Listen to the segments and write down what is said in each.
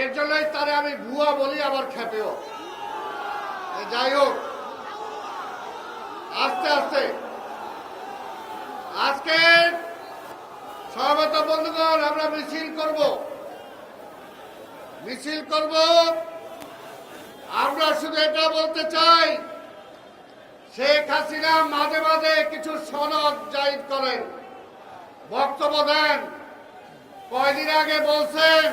এর জন্যই তারে আমি ভুয়া বলি, আবার খেপেও। যাই হোক, আস্তে আস্তে আজকে সমবেত বন্ধুগণ আমরা মিছিল করব। আমরা শুধু এটা বলতে চাই, শেখ হাসিনা মাঝে মাঝে কিছু সনদ জারি করেন, বক্তব্য দেন। কয়দিন আগে বলছেন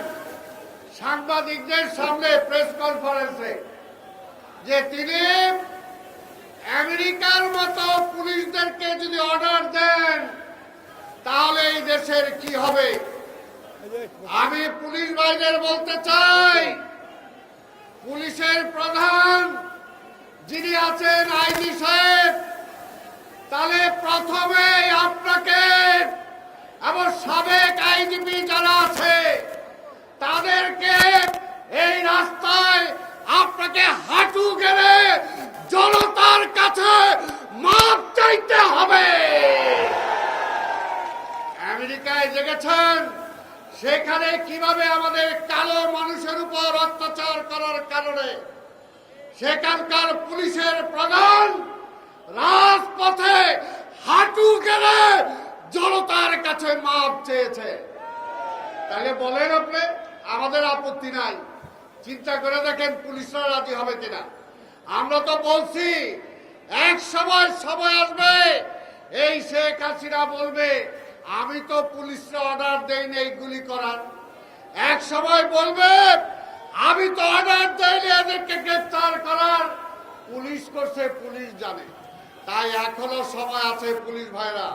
সাংবাদিকদের সামনে প্রেস কনফারেন্সে যে তিনি আমেরিকার মতো পুলিশদেরকে যদি অর্ডার দেন তাহলে এই দেশের কি হবে। আমি পুলিশ ভাইদের বলতে চাই, পুলিশের প্রধান যিনি আছেন আইজি সাহেব, তাহলে প্রথমে আপনাকে এবং সাবেক আইজিপি যারা আছে তাদেরকে এই রাস্তায় আপনাকে হাঁটু গেড়ে জনতার কাছে মাপ চাইতে হবে। আমেরিকায় দেখেছেন সেখানে কিভাবে আমাদের কালো মানুষের উপর অত্যাচার করার কারণে সেখানকার পুলিশের প্রধান রাজপথে হাঁটু গেড়ে জনতার কাছে মাপ চেয়েছে। তাহলে বলেন আপনি, আমাদের আপত্তি নাই। চিন্তা করে দেখেন পুলিশরা রাজি হবে কিনা। আমরা তো বলছি এক সময় আসবে এই শেখ হাসিনা বলবে আমি তো পুলিশরা অর্ডার দেইনি এই গুলি করার। এক সময় বলবে আমি তো অর্ডার দেইনি এদেরকে গ্রেফতার করার, পুলিশ করছে, পুলিশ জানে। তাই এখনো সময় আছে পুলিশ ভাইরা,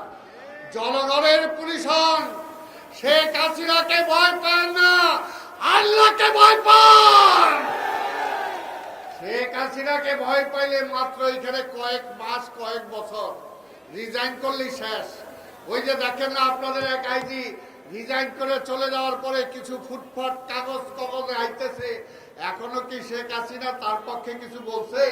জনগণের পুলিশ হন। শেখ হাসিনাকে ভয় পান না, আল্লাহকে ভয় পান। শেখ হাসিনাকে ভয় পাইলে মাত্র এখানে কয়েক মাস কয়েক বছর, রিজাইন করলেই শেষ। ওই যে দেখেন না আপনাদের এক আইজি রিজাইন করে চলে যাওয়ার পরে কিছু ফুটফাট কাগজে আইতেছে, এখনো কি শেখ হাসিনা তার পক্ষে কিছু বলছে?